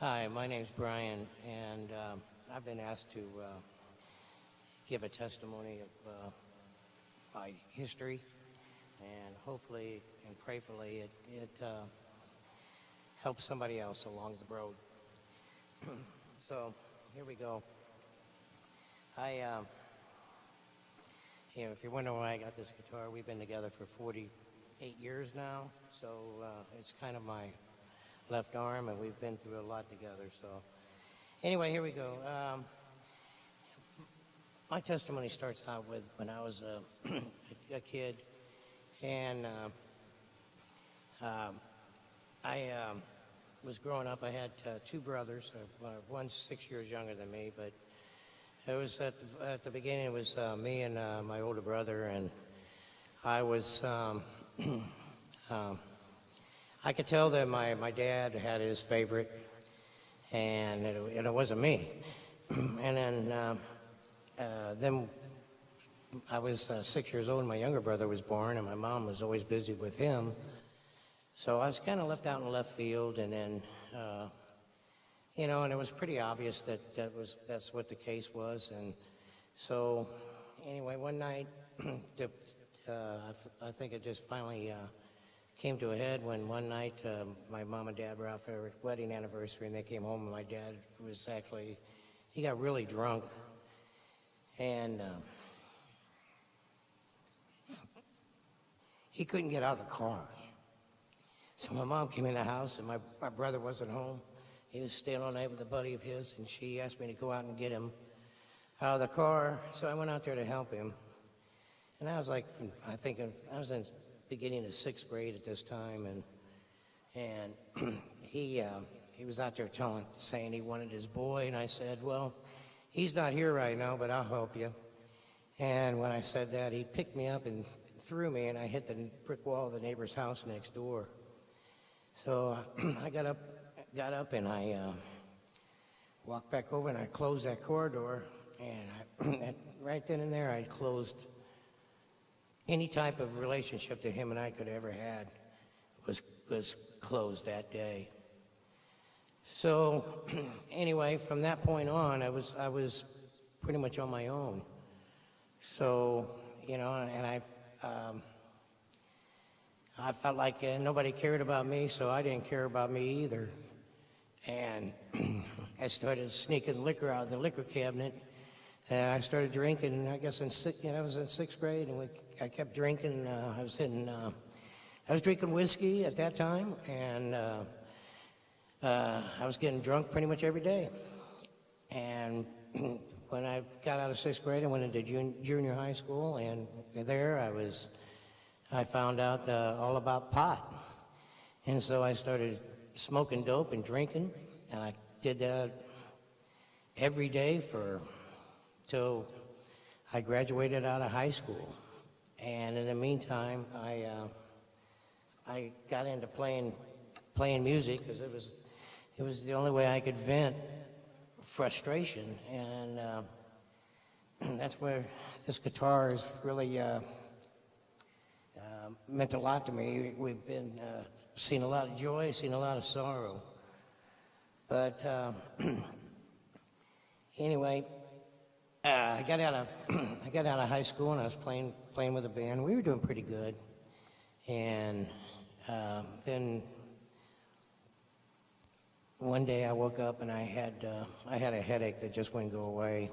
Hi, my name's Brian, and I've been asked to give a testimony of my history, and hopefully and prayerfully it helps somebody else along the road. So here we go. If you're wondering why I got this guitar, we've been together for 48 years now, so it's kind of my left arm, and we've been through a lot together. So anyway, here we go. My testimony starts out with when I was a kid, and I was growing up. I had two brothers. One's 6 years younger than me, but it was at the beginning. It was me and my older brother, and I was. I could tell that my dad had his favorite, and it wasn't me. And then I was 6 years old, and my younger brother was born, and my mom was always busy with him. So I was kind of left out in left field, and then, and it was pretty obvious that's what the case was. And so anyway, one night, I think it just finally came to a head when one night my mom and dad were out for their wedding anniversary, and they came home, and my dad he got really drunk, and he couldn't get out of the car. So my mom came in the house, and my brother wasn't home. He was staying all night with a buddy of his, and she asked me to go out and get him out of the car. So I went out there to help him. And I was I was in beginning of sixth grade at this time, and he was out there saying he wanted his boy, and I said, well, he's not here right now, but I'll help you. And when I said that, he picked me up and threw me, and I hit the brick wall of the neighbor's house next door. So I got up and I walked back over, and I closed that corridor, and right then and there I closed any type of relationship that him and I could have ever had was closed that day. So anyway, from that point on, I was pretty much on my own. So and I felt like nobody cared about me, so I didn't care about me either. And I started sneaking liquor out of the liquor cabinet, and I started drinking. I guess I was in sixth grade, and I kept drinking. I was drinking whiskey at that time, and I was getting drunk pretty much every day. And when I got out of sixth grade, I went into junior high school, and there I found out all about pot. And so I started smoking dope and drinking, and I did that every day till I graduated out of high school. And in the meantime, I got into playing music because it was the only way I could vent frustration, and that's where this guitar has really meant a lot to me. We've been seen a lot of joy, seen a lot of sorrow, but anyway. I got out of high school, and I was playing with a band. We were doing pretty good, and then one day I woke up and I had a headache that just wouldn't go away.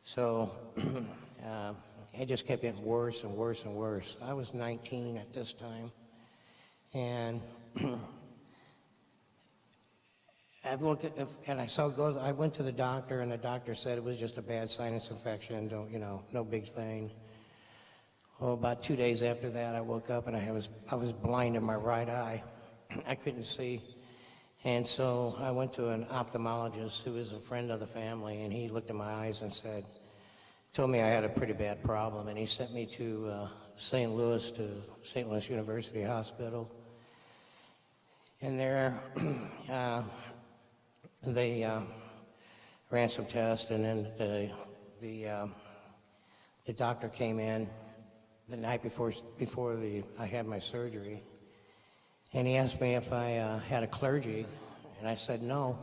So it just kept getting worse and worse and worse. I was 19 at this time, and I went to the doctor, and the doctor said it was just a bad sinus infection. No big thing. Well, about 2 days after that, I woke up, and I was blind in my right eye. I couldn't see, and so I went to an ophthalmologist who was a friend of the family, and he looked at my eyes and told me I had a pretty bad problem, and he sent me to St. Louis University Hospital, and there. They ran some tests, and then the doctor came in the night before I had my surgery, and he asked me if I had a clergy, and I said no.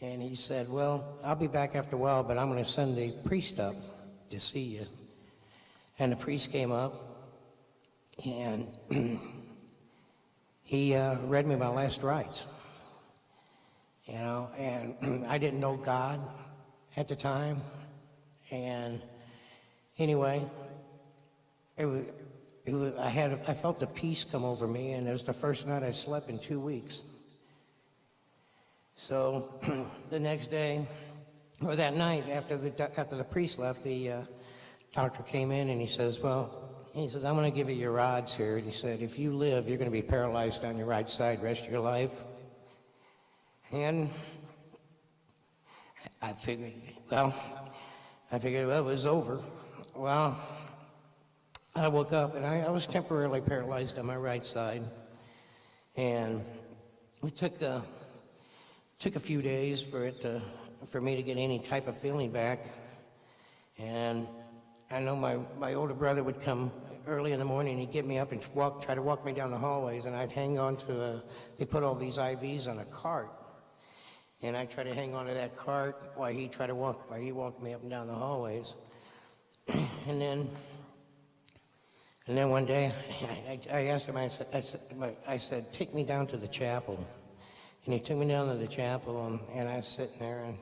And he said, well, I'll be back after a while, but I'm going to send a priest up to see you. And the priest came up, and he read me my last rites. You know, and I didn't know God at the time. And anyway, I felt the peace come over me, and it was the first night I slept in 2 weeks. So the next day, or that night after the priest left, the doctor came in and he says, I'm going to give you your rods here. And he said, if you live, you're going to be paralyzed on your right side the rest of your life. And I figured, it was over. Well, I woke up and I was temporarily paralyzed on my right side. And it took a few days for me to get any type of feeling back. And I know my older brother would come early in the morning. He'd get me up and try to walk me down the hallways, and I'd hang on to they put all these IVs on a cart, and I'd try to hang on to that cart while he walked me up and down the hallways. And then one day I asked him, I said, take me down to the chapel. And he took me down to the chapel, and I was sitting there, and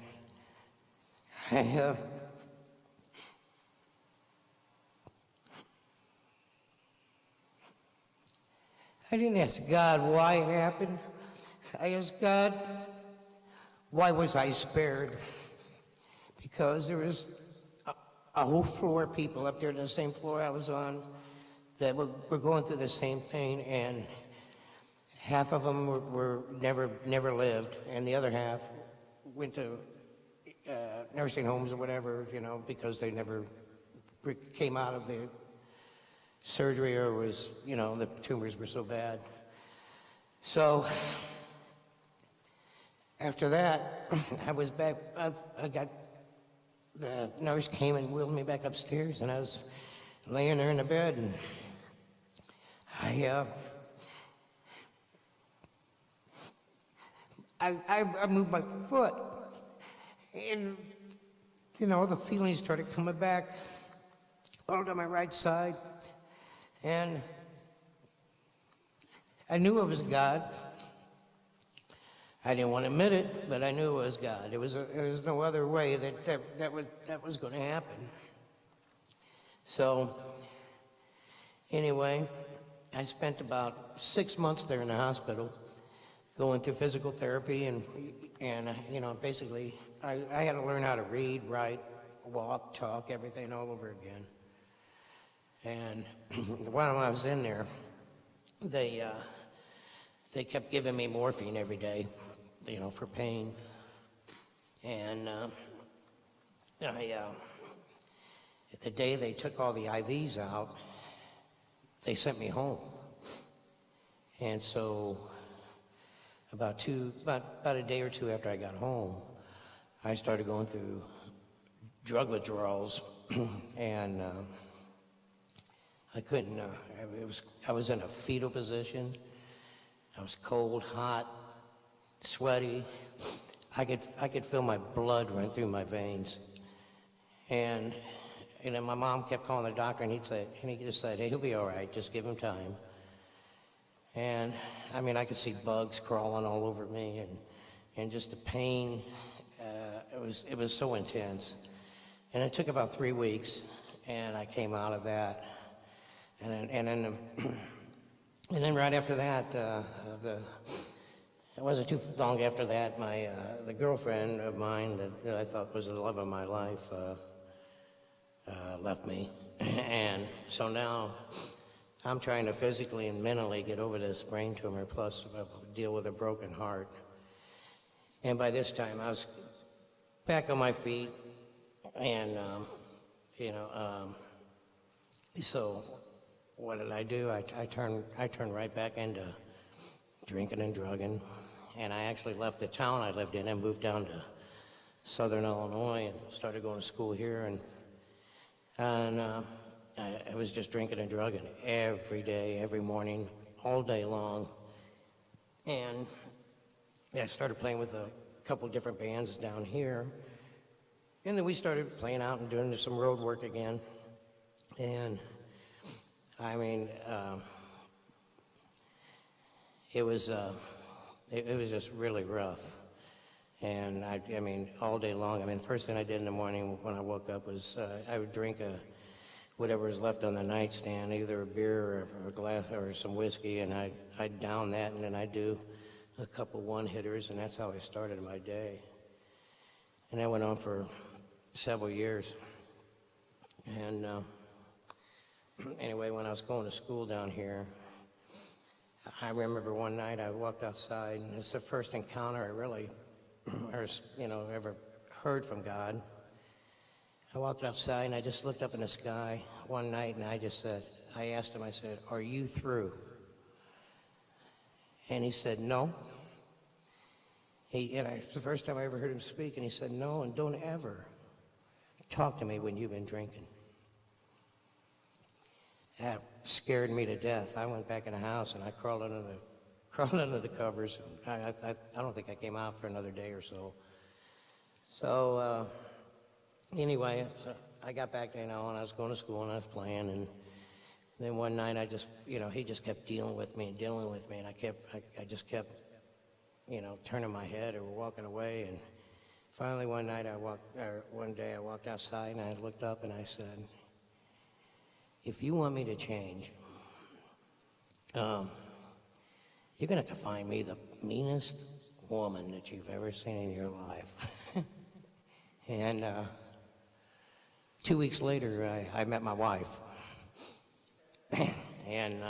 I didn't ask God why it happened. I asked God, why was I spared? Because there was a whole floor of people up there on the same floor I was on that were going through the same thing, and half of them were never lived, and the other half went to nursing homes or whatever, you know, because they never came out of the surgery, or was, you know, the tumors were so bad. So after that, I was back. The nurse came and wheeled me back upstairs, and I was laying there in the bed, and I moved my foot, and, you know, the feelings started coming back all to my right side, and I knew it was God. I didn't want to admit it, but I knew it was God. There was no other way that was going to happen. So, anyway, I spent about 6 months there in the hospital, going through physical therapy, and you know, basically, I had to learn how to read, write, walk, talk, everything all over again. And while I was in there, they kept giving me morphine every day, you know, for pain. And the day they took all the IVs out, they sent me home. And so about a day or two after I got home, I started going through drug withdrawals, and I couldn't. I was in a fetal position. I was cold, hot, sweaty. I could feel my blood run through my veins, and then my mom kept calling the doctor, and he just said, "Hey, he'll be all right. Just give him time." And I mean, I could see bugs crawling all over me, and just the pain. It was so intense, and it took about 3 weeks, and I came out of that, and then right after that, it wasn't too long after that, the girlfriend of mine that I thought was the love of my life left me, and so now I'm trying to physically and mentally get over this brain tumor, plus deal with a broken heart. And by this time, I was back on my feet, and so what did I do? I turned right back into drinking and drugging, and I actually left the town I lived in and moved down to Southern Illinois and started going to school here, and I was just drinking and drugging every day, every morning, all day long. And I started playing with couple different bands down here. And then we started playing out and doing some road work again. And I mean, it was just really rough. And I mean, all day long. I mean, the first thing I did in the morning when I woke up was I would drink whatever was left on the nightstand, either a beer or a glass or some whiskey, and I'd down that, and then I'd do a couple one-hitters, and that's how I started my day. And that went on for several years. And anyway, when I was going to school down here, I remember one night I walked outside, and it's the first encounter I really ever heard from God. I walked outside and I just looked up in the sky one night and I asked him, I said, "Are you through?" And he said, "No." It's the first time I ever heard him speak, and he said, "No, and don't ever talk to me when you've been drinking." That scared me to death. I went back in the house and I crawled under the covers. I don't think I came out for another day or so. So anyway, so I got back there now, and I was going to school and I was playing, and then one night he just kept dealing with me, and I just kept turning my head or walking away, and finally one day I walked outside and I looked up and I said, "If you want me to change, you're going to have to find me the meanest woman that you've ever seen in your life." And 2 weeks later, I met my wife. And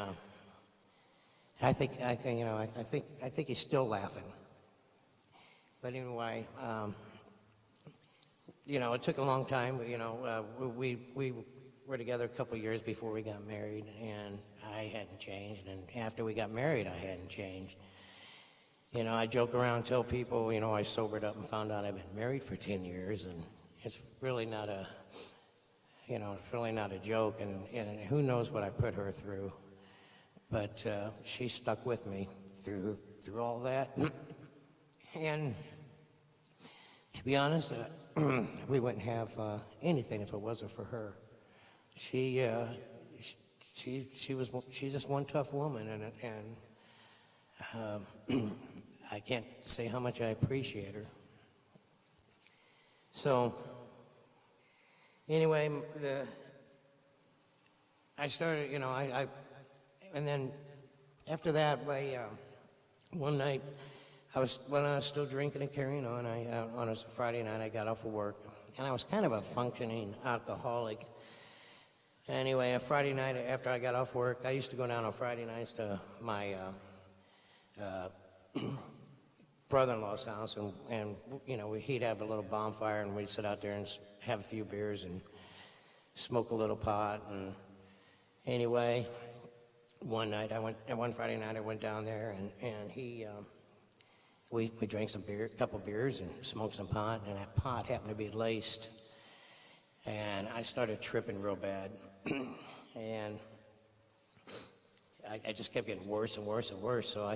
I think he's still laughing. But anyway, it took a long time. We were together a couple years before we got married, and I hadn't changed. And after we got married, I hadn't changed. I joke around and tell people, I sobered up and found out I've been married for 10 years, and it's really not a joke, and who knows what I put her through. But she stuck with me through all that. And to be honest, we wouldn't have anything if it wasn't for her. She's just one tough woman, and I can't say how much I appreciate her. So anyway, I started, and then after that, one night, when I was still drinking and carrying on, on a Friday night, I got off of work, and I was kind of a functioning alcoholic. Anyway, a Friday night after I got off work, I used to go down on Friday nights to my brother-in-law's house, and he'd have a little bonfire, and we'd sit out there and have a few beers and smoke a little pot. And anyway, one Friday night I went down there, and we drank a couple beers and smoked some pot, and that pot happened to be laced, and I started tripping real bad. And I just kept getting worse and worse and worse. So I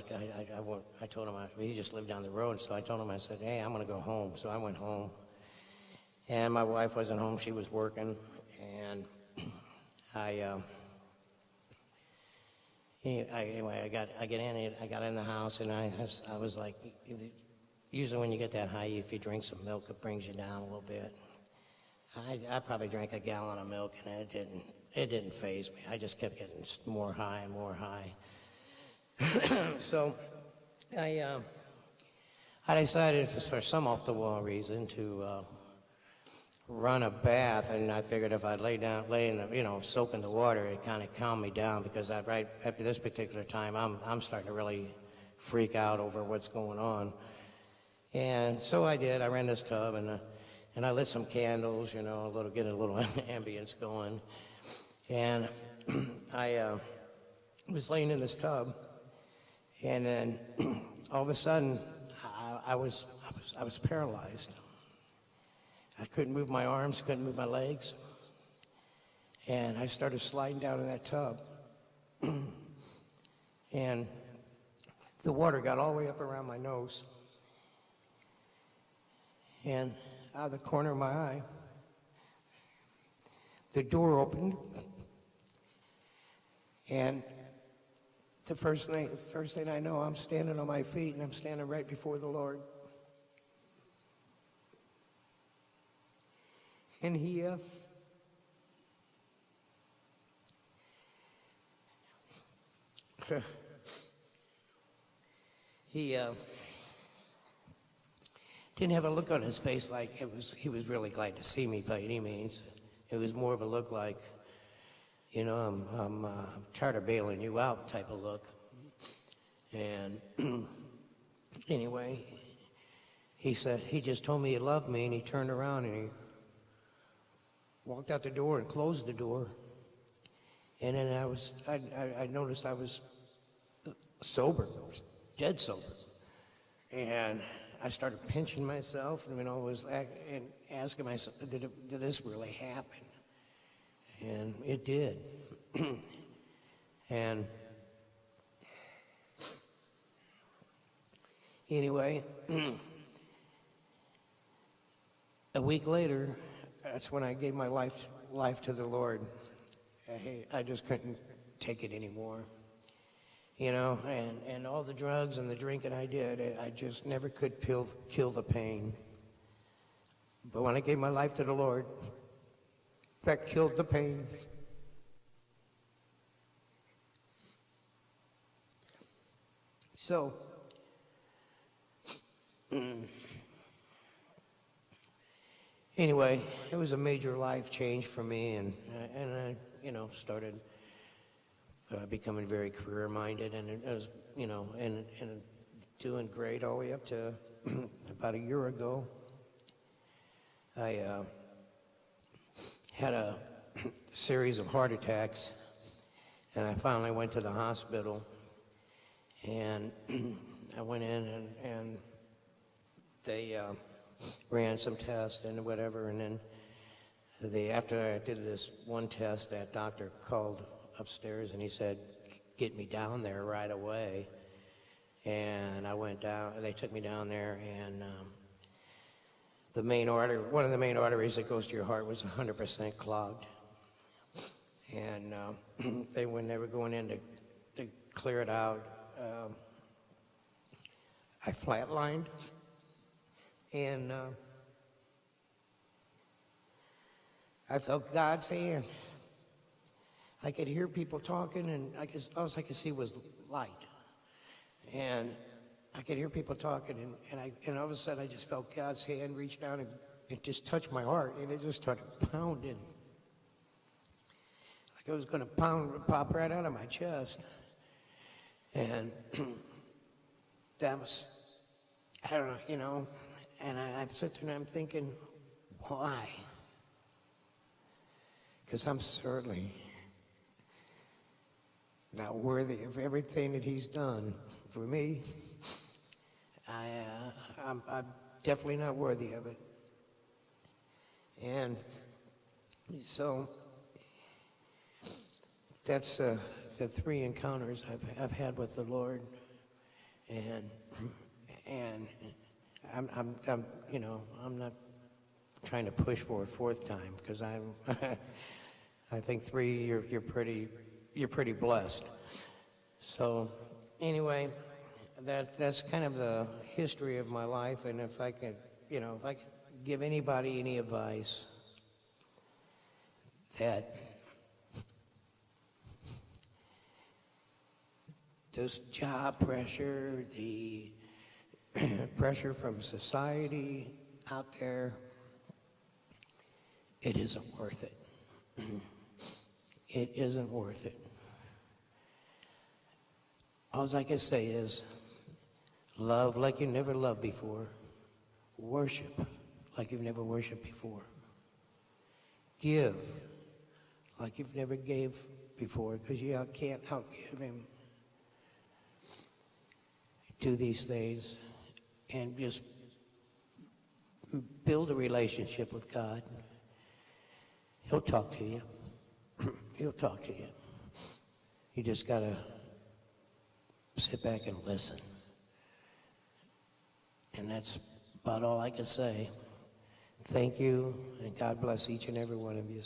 told him, he just lived down the road. So I told him, I said, "Hey, I'm going to go home." So I went home. And my wife wasn't home. She was working. And anyway, I got in the house, and I was like, usually when you get that high, if you drink some milk, it brings you down a little bit. I probably drank a gallon of milk, and it didn't faze me. I just kept getting more high and more high. So I decided, for some off-the-wall reason, to run a bath, and I figured if I lay in soak in the water, it kind of calmed me down, because right after this particular time, I'm starting to really freak out over what's going on. And so I did. I ran this tub, and I lit some candles, get a little ambience going. And I was laying in this tub, and then all of a sudden, I was paralyzed. I couldn't move my arms, couldn't move my legs, and I started sliding down in that tub. And the water got all the way up around my nose. And out of the corner of my eye, the door opened, and the first thing I know, I'm standing on my feet, and I'm standing right before the Lord. And he didn't have a look on his face like he was really glad to see me by any means. It was more of a look like, I'm tired of bailing you out type of look. And anyway, he said, he just told me he loved me, and he turned around and he walked out the door and closed the door. And then I noticed I was sober, dead sober. And I started pinching myself, and asking myself, did this really happen? And it did. And anyway, a week later, that's when I gave my life to the Lord. I just couldn't take it anymore. And all the drugs and the drinking I did, I just never could kill the pain. But when I gave my life to the Lord, that killed the pain. So, anyway, it was a major life change for me, and I, started becoming very career-minded, and it was, and doing great all the way up to about a year ago. I had a series of heart attacks, and I finally went to the hospital, and I went in, and they ran some tests and whatever, and then after I did this one test, that doctor called upstairs and he said, get me down there right away. And I went down, they took me down there, and one of the main arteries that goes to your heart was 100% clogged. And when they were going in to clear it out, I flatlined, and I felt God's hand. I could hear people talking, and all I could see was light. And I could hear people talking, and all of a sudden I just felt God's hand reach down and it just touched my heart, and it just started pounding. Like it was going to pop right out of my chest. And that was, I don't know, and I'd sit there and I'm thinking, why? Because I'm certainly not worthy of everything that he's done for me. I'm definitely not worthy of it. And so that's the 3 encounters I've had with the Lord, and I'm not trying to push for a 4th time, because I think 3 you're pretty blessed. So anyway, that's kind of the history of my life, and if I could give anybody any advice, that this job pressure, the pressure from society out there, it isn't worth it. It isn't worth it. All I can say is, love like you never loved before. Worship like you've never worshiped before. Give like you've never gave before, because you can't outgive him. Do these things and just build a relationship with God. He'll talk to you. He'll talk to you. You just got to sit back and listen. And that's about all I can say. Thank you, and God bless each and every one of you.